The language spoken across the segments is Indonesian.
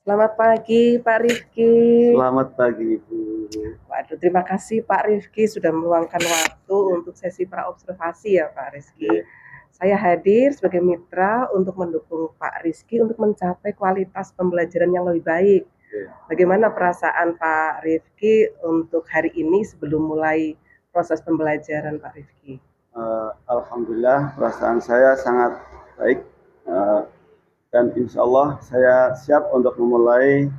Selamat pagi Pak Rifki. Selamat pagi Ibu. Waduh, terima kasih Pak Rifki sudah meluangkan waktu untuk sesi praobservasi ya Pak Rizky. Oke. Saya hadir sebagai mitra untuk mendukung Pak Rizky untuk mencapai kualitas pembelajaran yang lebih baik. Oke. Bagaimana perasaan Pak Rifki untuk hari ini sebelum mulai proses pembelajaran Pak Rifki? Alhamdulillah perasaan saya sangat baik dan insya Allah saya siap untuk memulai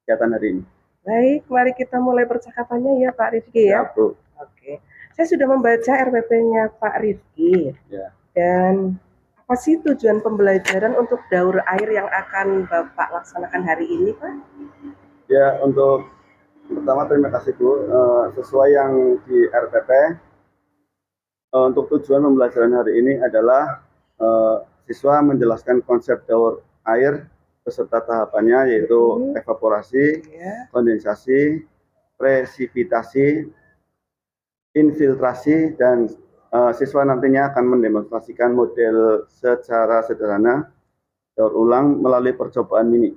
kegiatan hari ini. Baik, mari kita mulai percakapannya ya Pak Rifki ya. Siap, Bu. Oke, saya sudah membaca RPP-nya Pak Rifki. Ya. Dan apa sih tujuan pembelajaran untuk daur air yang akan Bapak laksanakan hari ini, Pak? Ya, untuk pertama terima kasih Bu. Sesuai yang di RPP, untuk tujuan pembelajaran hari ini adalah siswa menjelaskan konsep daur air beserta tahapannya, yaitu evaporasi, kondensasi, presipitasi, infiltrasi, dan siswa nantinya akan mendemonstrasikan model secara sederhana daur ulang melalui percobaan mini.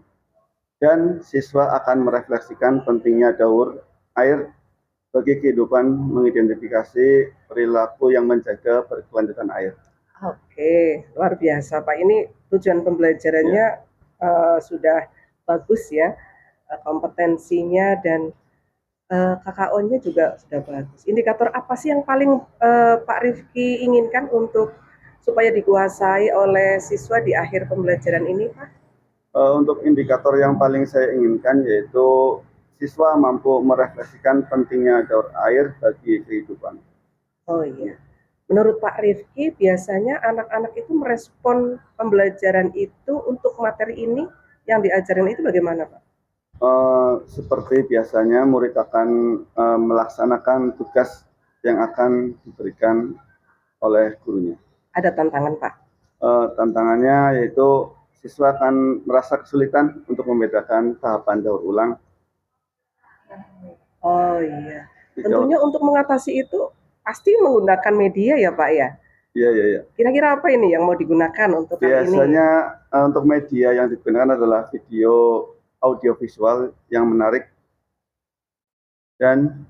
Dan siswa akan merefleksikan pentingnya daur air bagi kehidupan, mengidentifikasi perilaku yang menjaga berkelanjutan air. Oke, luar biasa Pak. Ini tujuan pembelajarannya sudah bagus ya, kompetensinya dan KKO-nya juga sudah bagus. Indikator apa sih yang paling Pak Rifki inginkan untuk supaya dikuasai oleh siswa di akhir pembelajaran ini, Pak? Untuk indikator yang paling saya inginkan yaitu siswa mampu merefleksikan pentingnya daur air bagi kehidupan. Oh iya. Menurut Pak Rifki, biasanya anak-anak itu merespon pembelajaran itu untuk materi ini yang diajarin itu bagaimana, Pak? Seperti biasanya murid akan melaksanakan tugas yang akan diberikan oleh gurunya. Ada tantangan, Pak? Tantangannya yaitu siswa akan merasa kesulitan untuk membedakan tahapan daur ulang. Oh iya. Tentunya untuk mengatasi itu pasti menggunakan media ya Pak ya? Iya. Kira-kira apa ini yang mau digunakan untuk kali ini? Biasanya untuk media yang digunakan adalah video audiovisual yang menarik dan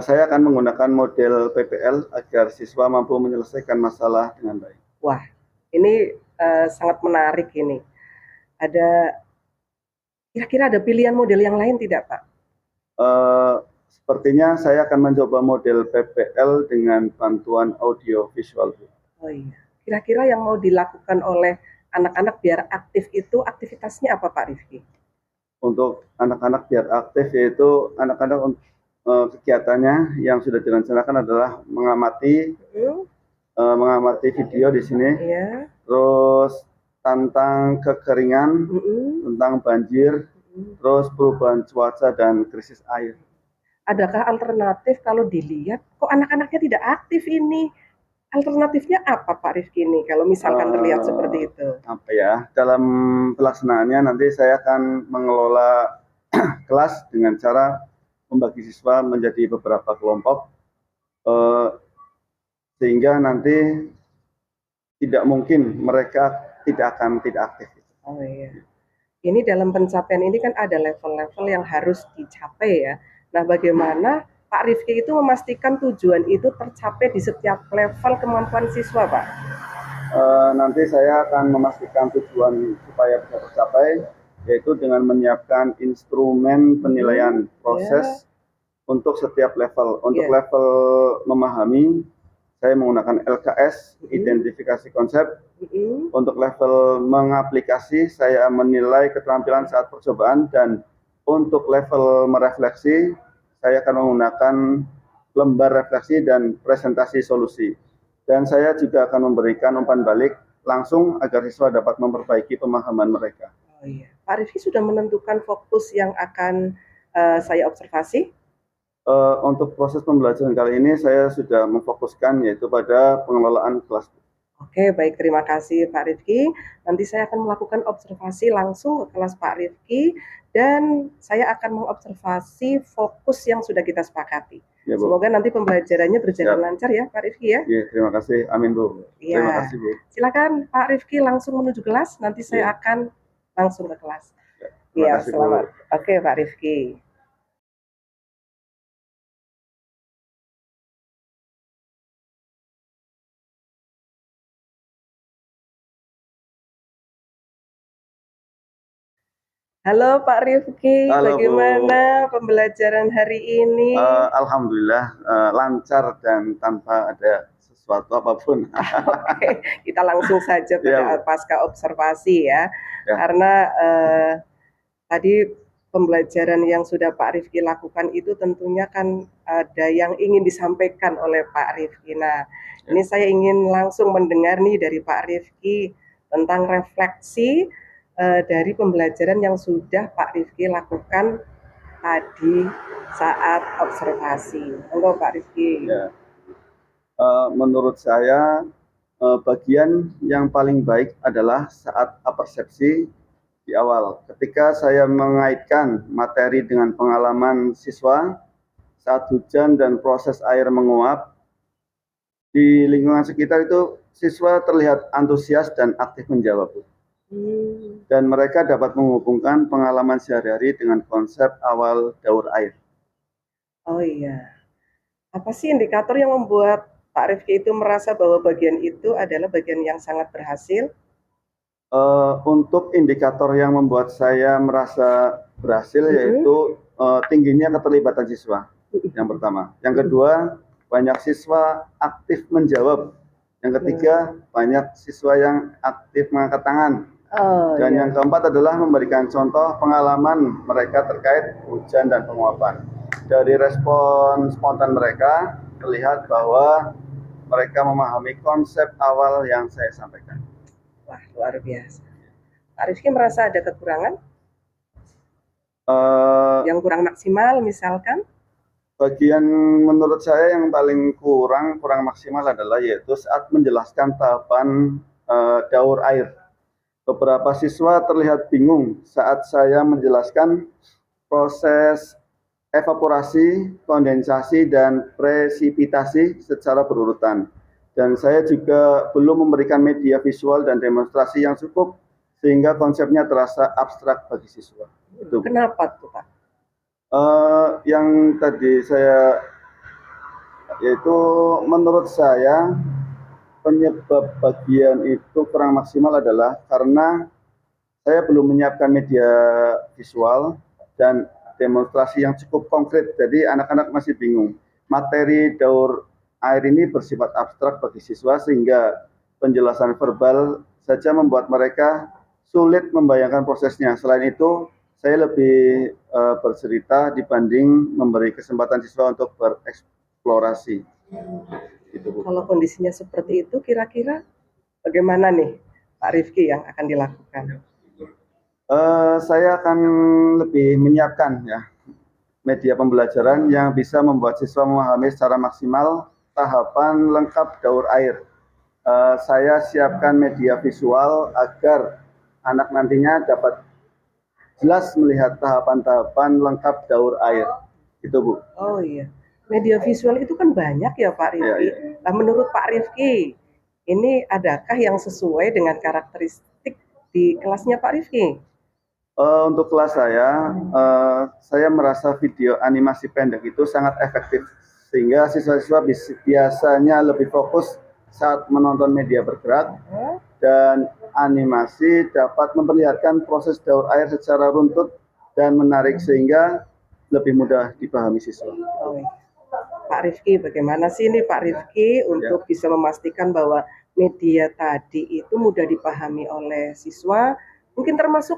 saya akan menggunakan model PPL agar siswa mampu menyelesaikan masalah dengan baik. Wah, ini sangat menarik ini. Kira-kira ada pilihan model yang lain tidak, Pak? Sepertinya saya akan mencoba model PPL dengan bantuan audio visual. Oh iya. Kira-kira yang mau dilakukan oleh anak-anak biar aktif itu aktivitasnya apa Pak Rifki? Untuk anak-anak biar aktif yaitu anak-anak kegiatannya yang sudah direncanakan adalah mengamati video di sini, terus tentang kekeringan, tentang banjir, terus perubahan cuaca dan krisis air. Adakah alternatif kalau dilihat kok anak-anaknya tidak aktif ini? Alternatifnya apa Pak Rifki ini kalau misalkan terlihat seperti itu? Apa ya, dalam pelaksanaannya nanti saya akan mengelola kelas dengan cara membagi siswa menjadi beberapa kelompok sehingga nanti tidak mungkin mereka tidak aktif. Oh iya. Ini dalam pencapaian ini kan ada level-level yang harus dicapai ya. Nah, bagaimana Pak Rifki itu memastikan tujuan itu tercapai di setiap level kemampuan siswa, Pak? Nanti saya akan memastikan tujuan supaya bisa tercapai, yaitu dengan menyiapkan instrumen penilaian proses untuk setiap level. Untuk level memahami, saya menggunakan LKS, identifikasi konsep. Untuk level mengaplikasi, saya menilai keterampilan saat percobaan, dan untuk level merefleksi, saya akan menggunakan lembar refleksi dan presentasi solusi. Dan saya juga akan memberikan umpan balik langsung agar siswa dapat memperbaiki pemahaman mereka. Oh iya. Pak Rifki sudah menentukan fokus yang akan saya observasi? Untuk proses pembelajaran kali ini saya sudah memfokuskan yaitu pada pengelolaan kelas. Oke, baik, terima kasih Pak Rifki. Nanti saya akan melakukan observasi langsung ke kelas Pak Rifki dan saya akan mengobservasi fokus yang sudah kita sepakati. Ya, Bu. Semoga nanti pembelajarannya berjalan Siap. lancar ya Pak Rifki ya. Ya, terima kasih. Amin, Bu. Terima Iya. kasih, Bu. Silakan Pak Rifki langsung menuju kelas, nanti saya Ya. akan langsung ke kelas. Terima Iya, kasih, Bu. selamat. Oke, Pak Rifki. Halo Pak Rifki, Halo, Bu. bagaimana pembelajaran hari ini? Alhamdulillah lancar dan tanpa ada sesuatu apapun. Oke, kita langsung saja pada Ya, Bu. pasca observasi ya. Ya. Karena tadi pembelajaran yang sudah Pak Rifki lakukan itu tentunya kan ada yang ingin disampaikan oleh Pak Rifki. Nah, ini saya ingin langsung mendengar nih dari Pak Rifki tentang refleksi dari pembelajaran yang sudah Pak Rifki lakukan tadi saat observasi. Monggo Pak Rifki. Ya. Menurut saya bagian yang paling baik adalah saat persepsi di awal. Ketika saya mengaitkan materi dengan pengalaman siswa saat hujan dan proses air menguap di lingkungan sekitar itu, siswa terlihat antusias dan aktif menjawab. Dan mereka dapat menghubungkan pengalaman sehari-hari dengan konsep awal daur air. Oh iya. Apa sih indikator yang membuat Pak Rifki itu merasa bahwa bagian itu adalah bagian yang sangat berhasil? Untuk indikator yang membuat saya merasa berhasil yaitu tingginya keterlibatan siswa, yang pertama. Yang kedua, banyak siswa aktif menjawab. Yang ketiga, banyak siswa yang aktif mengangkat tangan. Dan yang keempat adalah memberikan contoh pengalaman mereka terkait hujan dan penguapan. Dari respon spontan mereka, terlihat bahwa mereka memahami konsep awal yang saya sampaikan. Wah, luar biasa. Pak Rifki merasa ada kekurangan? Yang kurang maksimal misalkan? Bagian menurut saya yang paling kurang maksimal adalah yaitu saat menjelaskan tahapan daur air. Beberapa siswa terlihat bingung saat saya menjelaskan proses evaporasi, kondensasi, dan presipitasi secara berurutan. Dan saya juga belum memberikan media visual dan demonstrasi yang cukup sehingga konsepnya terasa abstrak bagi siswa. Itu. Kenapa tuh Pak? Yang tadi saya, yaitu menurut saya penyebab bagian itu kurang maksimal adalah karena saya belum menyiapkan media visual dan demonstrasi yang cukup konkret. Jadi anak-anak masih bingung. Materi daur air ini bersifat abstrak bagi siswa sehingga penjelasan verbal saja membuat mereka sulit membayangkan prosesnya. Selain itu, saya lebih bercerita dibanding memberi kesempatan siswa untuk bereksplorasi. Gitu, Bu. Kalau kondisinya seperti itu, kira-kira bagaimana nih Pak Rifki yang akan dilakukan? Saya akan lebih menyiapkan ya media pembelajaran yang bisa membuat siswa memahami secara maksimal tahapan lengkap daur air. Saya siapkan media visual agar anak nantinya dapat jelas melihat tahapan-tahapan lengkap daur air. Itu, Bu. Oh iya, media visual itu kan banyak ya Pak Rifki. Nah, menurut Pak Rifki, ini adakah yang sesuai dengan karakteristik di kelasnya Pak Rifki? Untuk kelas saya merasa video animasi pendek itu sangat efektif sehingga siswa-siswa biasanya lebih fokus saat menonton media bergerak dan animasi dapat memperlihatkan proses daur air secara runtut dan menarik sehingga lebih mudah dipahami siswa. Oh, iya. Pak Rifki, bagaimana sih ini Pak Rifki untuk bisa memastikan bahwa media tadi itu mudah dipahami oleh siswa, mungkin termasuk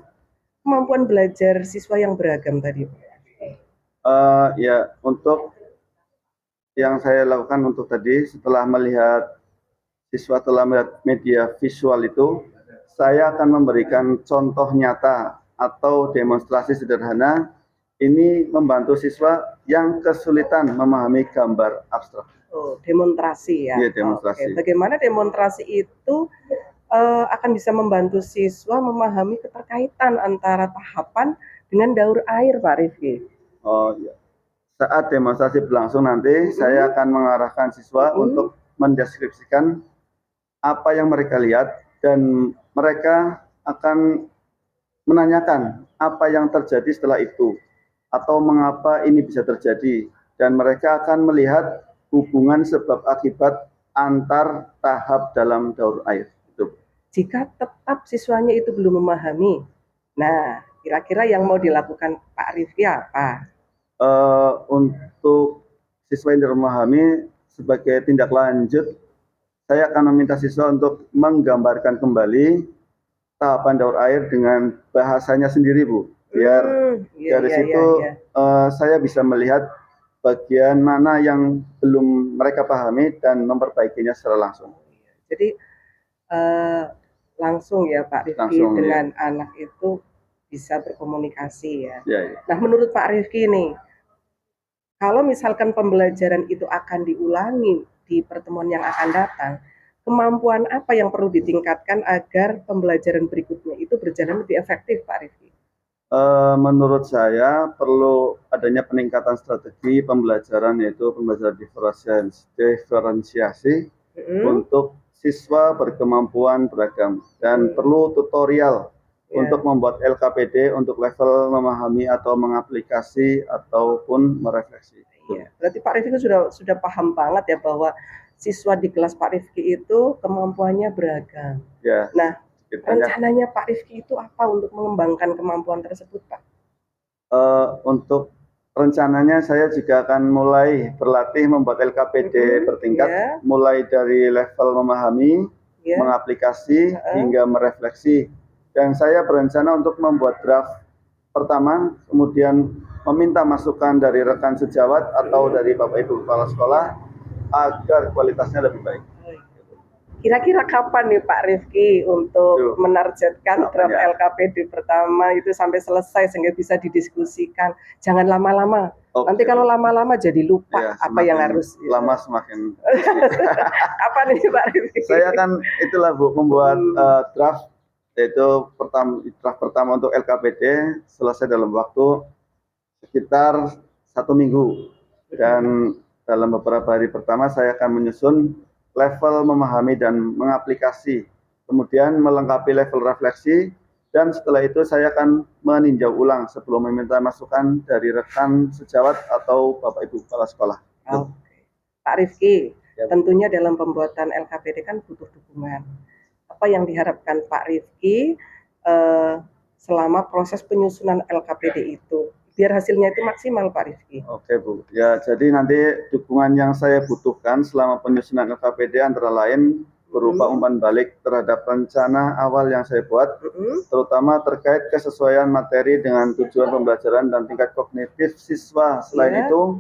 kemampuan belajar siswa yang beragam tadi? Ya, untuk yang saya lakukan untuk tadi setelah melihat siswa telah melihat media visual itu, saya akan memberikan contoh nyata atau demonstrasi sederhana. Ini membantu siswa yang kesulitan memahami gambar abstrak. Oh, demonstrasi ya. Iya, demonstrasi. Oke. Bagaimana demonstrasi itu akan bisa membantu siswa memahami keterkaitan antara tahapan dengan daur air, Pak Rifki? Oh iya. saat demonstrasi berlangsung nanti saya akan mengarahkan siswa untuk mendeskripsikan apa yang mereka lihat dan mereka akan menanyakan apa yang terjadi setelah itu atau mengapa ini bisa terjadi dan mereka akan melihat hubungan sebab akibat antar tahap dalam daur air. Itu. Jika tetap siswanya itu belum memahami, nah kira-kira yang mau dilakukan Pak Rifki apa? Untuk siswa yang tidak memahami sebagai tindak lanjut, saya akan meminta siswa untuk menggambarkan kembali tahapan daur air dengan bahasanya sendiri, Bu. Biar dari situ saya bisa melihat bagian mana yang belum mereka pahami dan memperbaikinya secara langsung. Jadi langsung ya Pak Rifki Langsung, dengan anak itu bisa berkomunikasi ya. Ya. Nah menurut Pak Rifki nih, kalau misalkan pembelajaran itu akan diulangi di pertemuan yang akan datang, kemampuan apa yang perlu ditingkatkan agar pembelajaran berikutnya itu berjalan lebih efektif, Pak Rifki? Menurut saya perlu adanya peningkatan strategi pembelajaran, yaitu pembelajaran diferensiasi untuk siswa berkemampuan beragam dan perlu tutorial untuk membuat LKPD untuk level memahami atau mengaplikasi ataupun merefleksi. Berarti Pak Rifki sudah paham banget ya bahwa siswa di kelas Pak Rifki itu kemampuannya beragam. Ya. Nah, rencananya Pak Rifki itu apa untuk mengembangkan kemampuan tersebut, Pak? Untuk rencananya saya juga akan mulai berlatih membuat LKPD bertingkat, mulai dari level memahami, mengaplikasi, hingga merefleksi. Dan saya berencana untuk membuat draft pertama, kemudian meminta masukan dari rekan sejawat atau dari Bapak Ibu Kepala Sekolah agar kualitasnya lebih baik. Kira-kira kapan nih Pak Rifki untuk menargetkan draft LKPD pertama itu sampai selesai sehingga bisa didiskusikan? Jangan lama-lama. Nanti kalau lama-lama jadi lupa apa yang harus. Lama semakin. Kapan nih Pak Rifki? Saya kan itulah Bu, membuat draft, yaitu draft pertama untuk LKPD selesai dalam waktu sekitar 1 minggu, dan dalam beberapa hari pertama saya akan menyusun level memahami dan mengaplikasi, kemudian melengkapi level refleksi, dan setelah itu saya akan meninjau ulang sebelum meminta masukan dari rekan sejawat atau Bapak Ibu Kepala Sekolah. Pak Rifki, tentunya dalam pembuatan LKPD kan butuh dukungan. Apa yang diharapkan Pak Rifki selama proses penyusunan LKPD itu, biar hasilnya itu maksimal, Pak Rifki? Oke Bu, ya jadi nanti dukungan yang saya butuhkan selama penyusunan LKPD antara lain berupa umpan balik terhadap rencana awal yang saya buat, terutama terkait kesesuaian materi dengan tujuan pembelajaran dan tingkat kognitif siswa. Selain itu,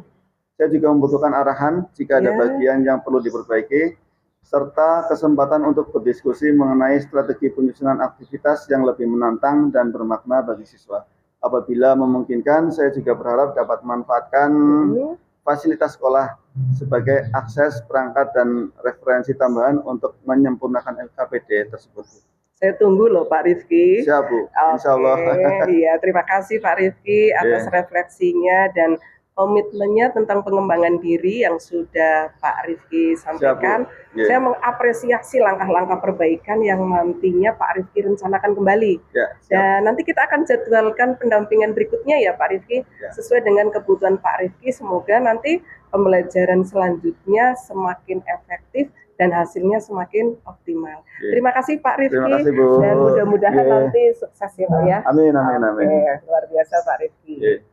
saya juga membutuhkan arahan jika ada bagian yang perlu diperbaiki, serta kesempatan untuk berdiskusi mengenai strategi penyusunan aktivitas yang lebih menantang dan bermakna bagi siswa. Apabila memungkinkan, saya juga berharap dapat memanfaatkan fasilitas sekolah sebagai akses perangkat dan referensi tambahan untuk menyempurnakan LKPD tersebut. Saya tunggu loh Pak Rifki. Siap Bu, insya Allah. Iya, terima kasih Pak Rifki atas refleksinya dan komitmennya tentang pengembangan diri yang sudah Pak Rifki sampaikan. Saya mengapresiasi langkah-langkah perbaikan yang nantinya Pak Rifki rencanakan kembali. Dan nanti kita akan jadwalkan pendampingan berikutnya ya Pak Rifki, sesuai dengan kebutuhan Pak Rifki. Semoga nanti pembelajaran selanjutnya semakin efektif dan hasilnya semakin optimal. Terima kasih Pak Rifki. Terima kasih, Bu. Dan mudah-mudahan nanti sukses ya Pak ya. Amin, amin, amin. Luar biasa Pak Rifki.